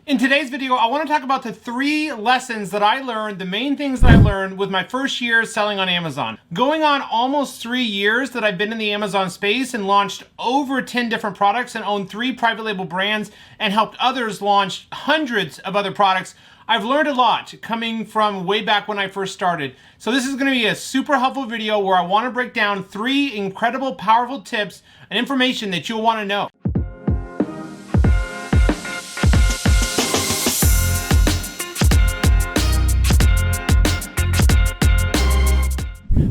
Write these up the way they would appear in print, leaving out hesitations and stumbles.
In today's video, I want to talk about the 3 lessons that I learned, the main things that I learned with my first year selling on Amazon. Going on almost 3 years that I've been in the Amazon space and launched over 10 different products and owned 3 private label brands and helped others launch hundreds of other products. I've learned a lot coming from way back when I first started. So this is going to be a super helpful video where I want to break down 3 incredible, powerful tips and information that you'll want to know.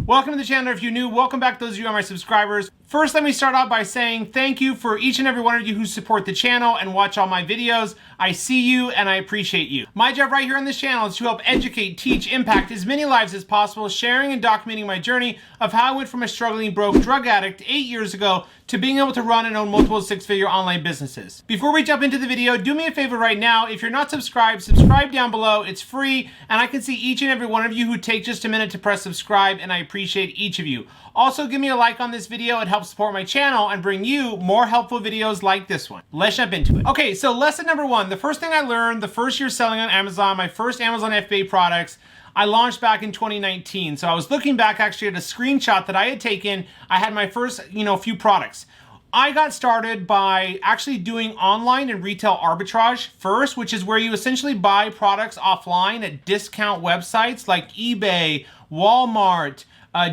Welcome to the channel. If you're new, welcome back to those of you who are my subscribers. First, let me start off by saying thank you for each and every one of you who support the channel and watch all my videos. I see you and I appreciate you. My job right here on this channel is to help educate, teach, impact as many lives as possible, sharing and documenting my journey of how I went from a struggling broke drug addict 8 years ago to being able to run and own multiple 6-figure online businesses. Before we jump into the video, do me a favor right now. If you're not subscribed, subscribe down below. It's free and I can see each and every one of you who take just a minute to press subscribe, and I appreciate each of you. Also, give me a like on this video. It helps support my channel and bring you more helpful videos like this one. Let's jump into it. Okay, so lesson number 1. The first thing I learned the first year selling on Amazon, my first Amazon FBA products, I launched back in 2019. So I was looking back actually at a screenshot that I had taken. I had my first, few products. I got started by actually doing online and retail arbitrage first, which is where you essentially buy products offline at discount websites like eBay, Walmart,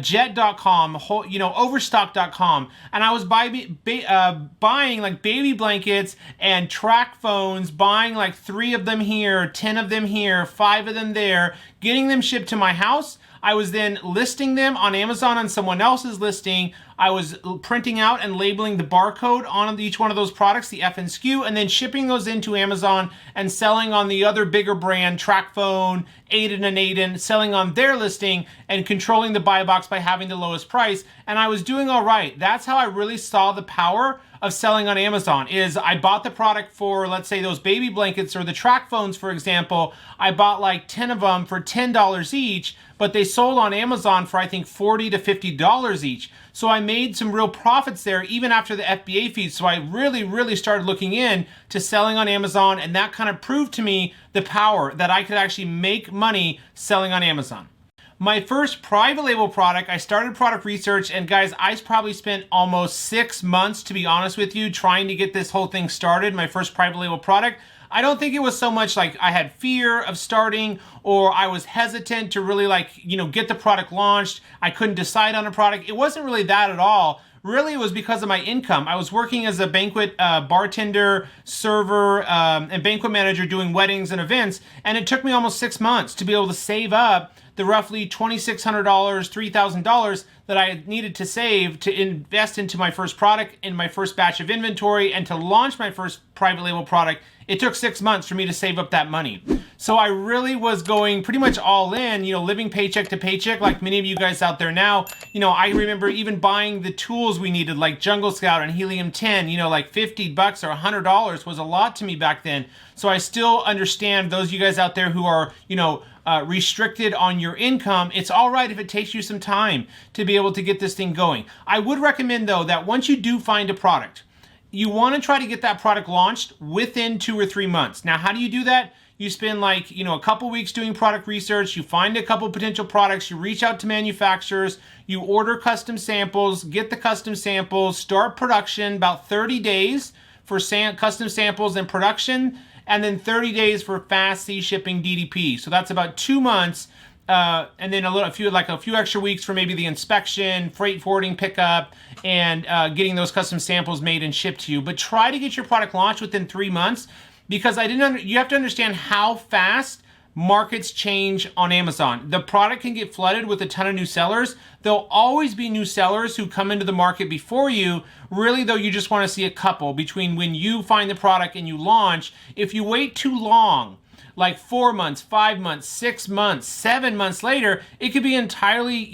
Jet.com, Overstock.com, and I was buying like baby blankets and track phones, buying like 3 of them here, 10 of them here, 5 of them there, getting them shipped to my house. I was then listing them on Amazon on someone else's listing. I was printing out and labeling the barcode on each one of those products, the F and SKU, and then shipping those into Amazon and selling on the other bigger brand, TrackPhone, Aiden and Aiden, selling on their listing and controlling the buy box by having the lowest price. And I was doing all right. That's how I really saw the power of selling on Amazon. Is I bought the product for, let's say, those baby blankets or the track phones, for example. I bought like 10 of them for $10 each, but they sold on Amazon for I think $40 to $50 each. So I made some real profits there even after the FBA fees. So I really started looking in to selling on Amazon, and that kind of proved to me the power that I could actually make money selling on Amazon. My first private label product, I started product research, and guys, I probably spent almost 6 months, to be honest with you, trying to get this whole thing started, my first private label product. I don't think it was so much like I had fear of starting or I was hesitant to really get the product launched. I couldn't decide on a product. It wasn't really that at all. Really, it was because of my income. I was working as a banquet bartender, server, and banquet manager doing weddings and events, and it took me almost 6 months to be able to save up the roughly $2,600, $3,000 that I needed to save to invest into my first product, in my first batch of inventory, and to launch my first private label product. It took 6 months for me to save up that money. So I really was going pretty much all in, living paycheck to paycheck like many of you guys out there now. I remember even buying the tools we needed like Jungle Scout and Helium 10, like $50 or $100 was a lot to me back then. So I still understand those of you guys out there who are, restricted on your income. It's all right if it takes you some time to be able to get this thing going. I would recommend though that once you do find a product, you want to try to get that product launched within 2 or 3 months. Now, how do you do that? You spend a couple weeks doing product research, you find a couple potential products, you reach out to manufacturers, you order custom samples, get the custom samples, start production, about 30 days for custom samples and production, and then 30 days for fast sea shipping DDP. So that's about 2 months, and then a few extra weeks for maybe the inspection, freight forwarding pickup, and getting those custom samples made and shipped to you. But try to get your product launched within 3 months, because you have to understand how fast markets change on Amazon. The product can get flooded with a ton of new sellers. There'll always be new sellers who come into the market before you. Really though, you just want to see a couple between when you find the product and you launch. If you wait too long, like 4 months, 5 months, 6 months, 7 months later, it could be entirely,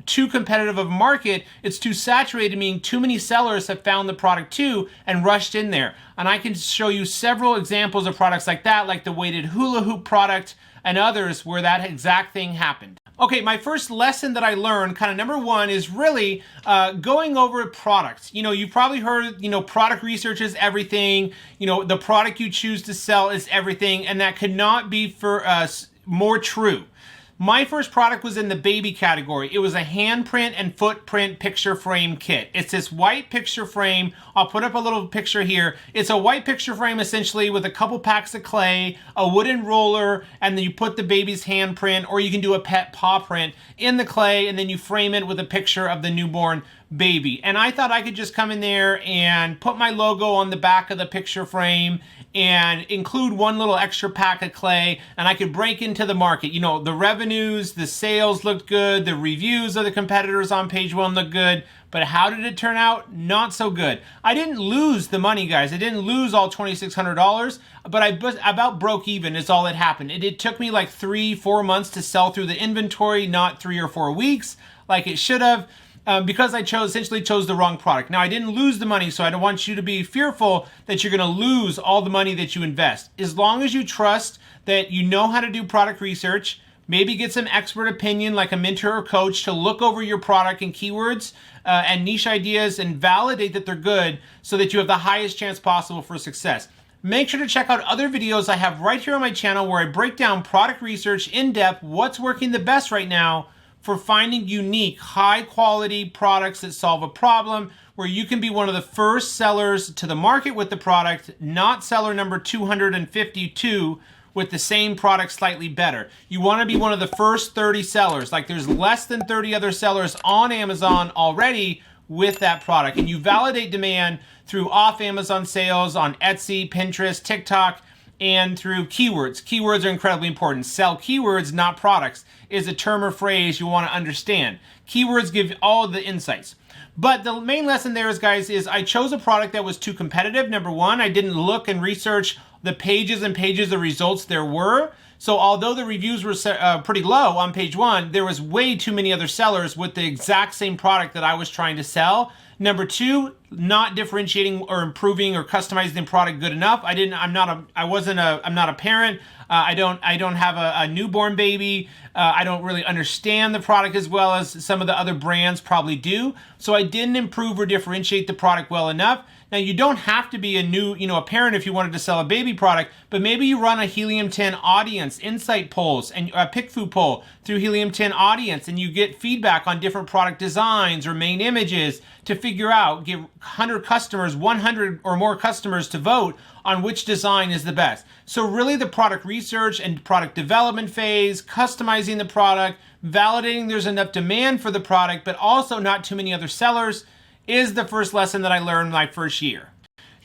too competitive of a market. It's too saturated, meaning too many sellers have found the product too and rushed in there. And I can show you several examples of products like that, like the weighted hula hoop product and others where that exact thing happened. Okay, my first lesson that I learned, kind of number one, is really going over products. You've probably heard, product research is everything. The product you choose to sell is everything, and that could not be for more true. My first product was in the baby category. It was a handprint and footprint picture frame kit. It's this white picture frame. I'll put up a little picture here. It's a white picture frame essentially with a couple packs of clay, a wooden roller, and then you put the baby's handprint, or you can do a pet paw print in the clay, and then you frame it with a picture of the newborn baby. And I thought I could just come in there and put my logo on the back of the picture frame and include one little extra pack of clay, and I could break into the market. The revenues, the sales looked good, the reviews of the competitors on page one looked good, but how did it turn out? Not so good. I didn't lose the money, guys. I didn't lose all $2,600, but I about broke even is all that happened. It took me like 3-4 months to sell through the inventory, not 3 or 4 weeks like it should have. Because I essentially chose the wrong product. Now, I didn't lose the money, so I don't want you to be fearful that you're going to lose all the money that you invest. As long as you trust that you know how to do product research, maybe get some expert opinion like a mentor or coach to look over your product and keywords and niche ideas and validate that they're good so that you have the highest chance possible for success. Make sure to check out other videos I have right here on my channel where I break down product research in depth, what's working the best right now, for finding unique, high-quality products that solve a problem, where you can be one of the first sellers to the market with the product, not seller number 252 with the same product slightly better. You want to be one of the first 30 sellers. Like, there's less than 30 other sellers on Amazon already with that product. And you validate demand through off-Amazon sales on Etsy, Pinterest, TikTok, and through keywords. Keywords are incredibly important. Sell keywords, not products, is a term or phrase you want to understand. Keywords give all the insights. But the main lesson there is, guys, is I chose a product that was too competitive. Number one, I didn't look and research the pages and pages of results there were. So although the reviews were pretty low on page one, there was way too many other sellers with the exact same product that I was trying to sell. Number two, not differentiating or improving or customizing the product good enough. I'm not a parent. I don't have a newborn baby. I don't really understand the product as well as some of the other brands probably do. So I didn't improve or differentiate the product well enough. Now, you don't have to be a parent if you wanted to sell a baby product, but maybe you run a Helium 10 audience insight polls and a PickFu poll through Helium 10 audience, and you get feedback on different product designs or main images to figure out, give 100 customers, 100 or more customers to vote on which design is the best. So really the product research and product development phase, customizing the product, validating there's enough demand for the product, but also not too many other sellers, is the first lesson that I learned my first year.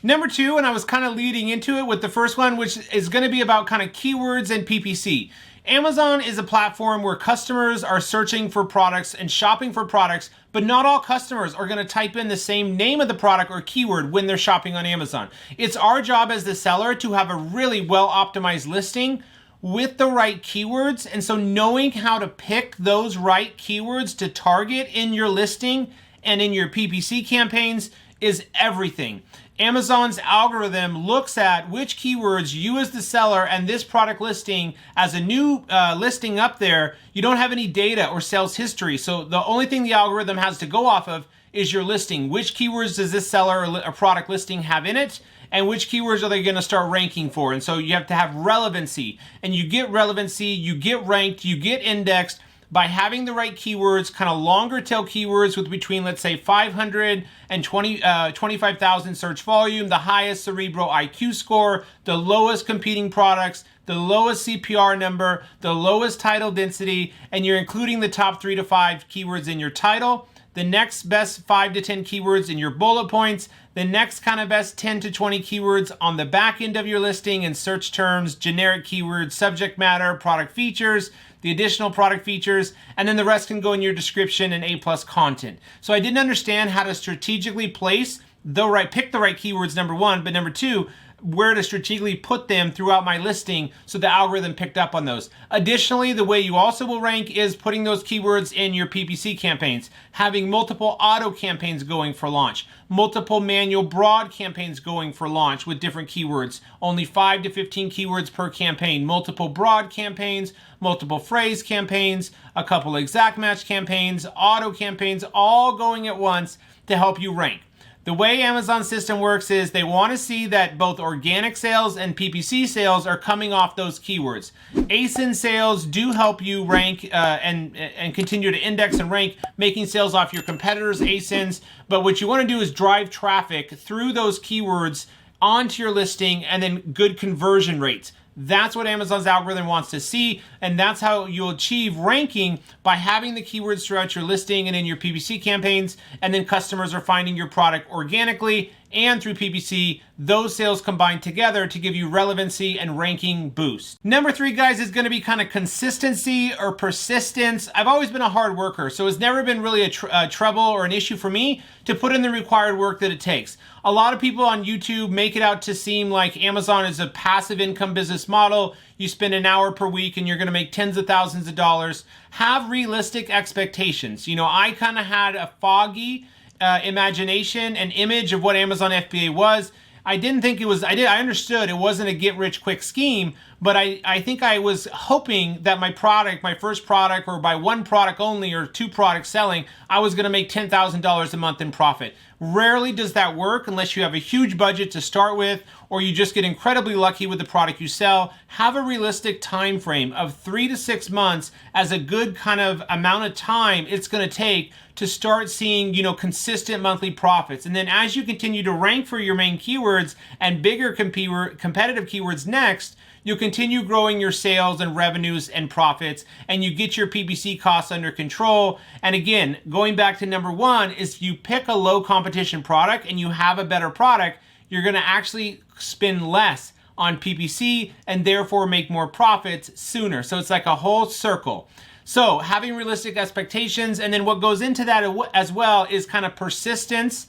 Number two, and I was kind of leading into it with the first one, which is going to be about kind of keywords and PPC. Amazon is a platform where customers are searching for products and shopping for products, but not all customers are going to type in the same name of the product or keyword when they're shopping on Amazon. It's our job as the seller to have a really well-optimized listing with the right keywords, and so knowing how to pick those right keywords to target in your listing and in your PPC campaigns is everything. Amazon's algorithm looks at which keywords you as the seller and this product listing as a new listing up there, you don't have any data or sales history. So the only thing the algorithm has to go off of is your listing. Which keywords does this seller or product listing have in it? And which keywords are they going to start ranking for? And so you have to have relevancy. And you get relevancy, you get ranked, you get indexed by having the right keywords, kind of longer tail keywords with between, let's say, 500 and 25,000 search volume, the highest cerebral IQ score, the lowest competing products, the lowest CPR number, the lowest title density, and you're including the top 3 to 5 keywords in your title, the next best 5 to 10 keywords in your bullet points, the next kind of best 10 to 20 keywords on the back end of your listing in search terms, generic keywords, subject matter, product features, the additional product features, and then the rest can go in your description and A+ content. So I didn't understand how to strategically place pick the right keywords, number one, but number two, where to strategically put them throughout my listing so the algorithm picked up on those. Additionally, the way you also will rank is putting those keywords in your PPC campaigns, having multiple auto campaigns going for launch, multiple manual broad campaigns going for launch with different keywords, only 5 to 15 keywords per campaign, multiple broad campaigns, multiple phrase campaigns, a couple exact match campaigns, auto campaigns, all going at once to help you rank. The way Amazon's system works is they want to see that both organic sales and PPC sales are coming off those keywords. ASIN sales do help you rank and continue to index and rank, making sales off your competitors' ASINs. But what you want to do is drive traffic through those keywords onto your listing and then good conversion rates. That's what Amazon's algorithm wants to see, and that's how you'll achieve ranking, by having the keywords throughout your listing and in your PPC campaigns, and then customers are finding your product organically and through PPC. Those sales combined together to give you relevancy and ranking boost. Number 3, guys, is going to be kind of consistency or persistence. I've always been a hard worker, so it's never been really a trouble or an issue for me to put in the required work that it takes. A lot of people on YouTube make it out to seem like Amazon is a passive income business model. You spend an hour per week and you're going to make tens of thousands of dollars. Have realistic expectations. You know, I kind of had a foggy imagination and image of what Amazon FBA was. I didn't think it was, I understood it wasn't a get-rich-quick scheme, but I think I was hoping that my product, my first product, or by one product only or 2 products selling, I was gonna make $10,000 a month in profit. Rarely does that work unless you have a huge budget to start with, or you just get incredibly lucky with the product you sell. Have a realistic time frame of 3 to 6 months as a good kind of amount of time it's gonna take to start seeing, you know, consistent monthly profits. And then as you continue to rank for your main keywords and bigger competitive keywords next, you'll continue growing your sales and revenues and profits, and you get your PPC costs under control. And again, going back to number 1, is if you pick a low competition product and you have a better product, you're gonna actually spend less on PPC and therefore make more profits sooner. So it's like a whole circle. So having realistic expectations, and then what goes into that as well is kind of persistence.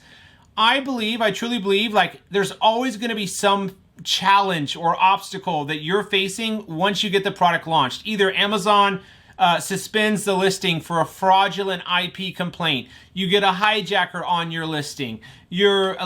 I truly believe, like, there's always gonna be some challenge or obstacle that you're facing once you get the product launched. Either Amazon suspends the listing for a fraudulent IP complaint, you get a hijacker on your listing, your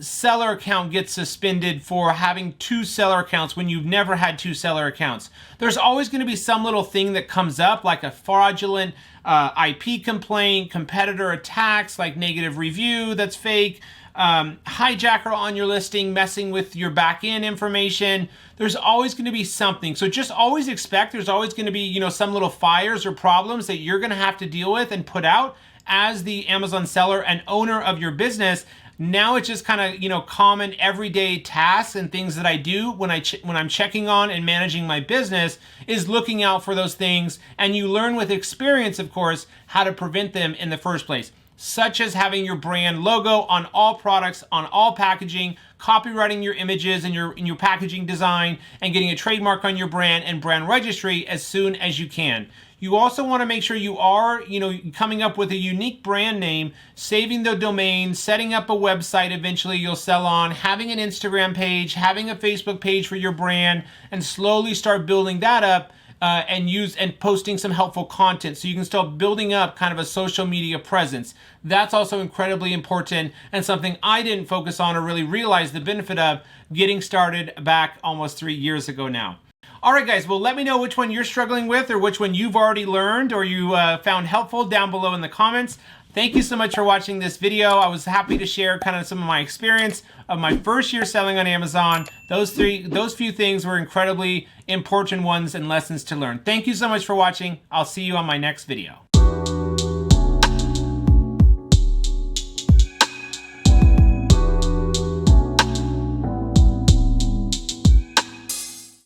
seller account gets suspended for having 2 seller accounts when you've never had 2 seller accounts. There's always going to be some little thing that comes up, like a fraudulent IP complaint, competitor attacks, like negative review that's fake, hijacker on your listing messing with your back-end information. There's always going to be something. So just always expect there's always going to be, you know, some little fires or problems that you're going to have to deal with and put out as the Amazon seller and owner of your business. Now it's just kind of, you know, common everyday tasks and things that I do when I'm checking on and managing my business is looking out for those things. And you learn with experience, of course, how to prevent them in the first place, such as having your brand logo on all products, on all packaging, copywriting your images and your packaging design, and getting a trademark on your brand and brand registry as soon as you can. You also want to make sure you are, you know, coming up with a unique brand name, saving the domain, setting up a website eventually you'll sell on, having an Instagram page, having a Facebook page for your brand, and slowly start building that up. And posting some helpful content so you can start building up kind of a social media presence. That's also incredibly important and something I didn't focus on or really realize the benefit of getting started back almost 3 years ago now. All right, guys, well, let me know which one you're struggling with or which one you've already learned or you found helpful down below in the comments. Thank you so much for watching this video. I was happy to share kind of some of my experience of my first year selling on Amazon. Those few things were incredibly important ones and lessons to learn. Thank you so much for watching. I'll see you on my next video.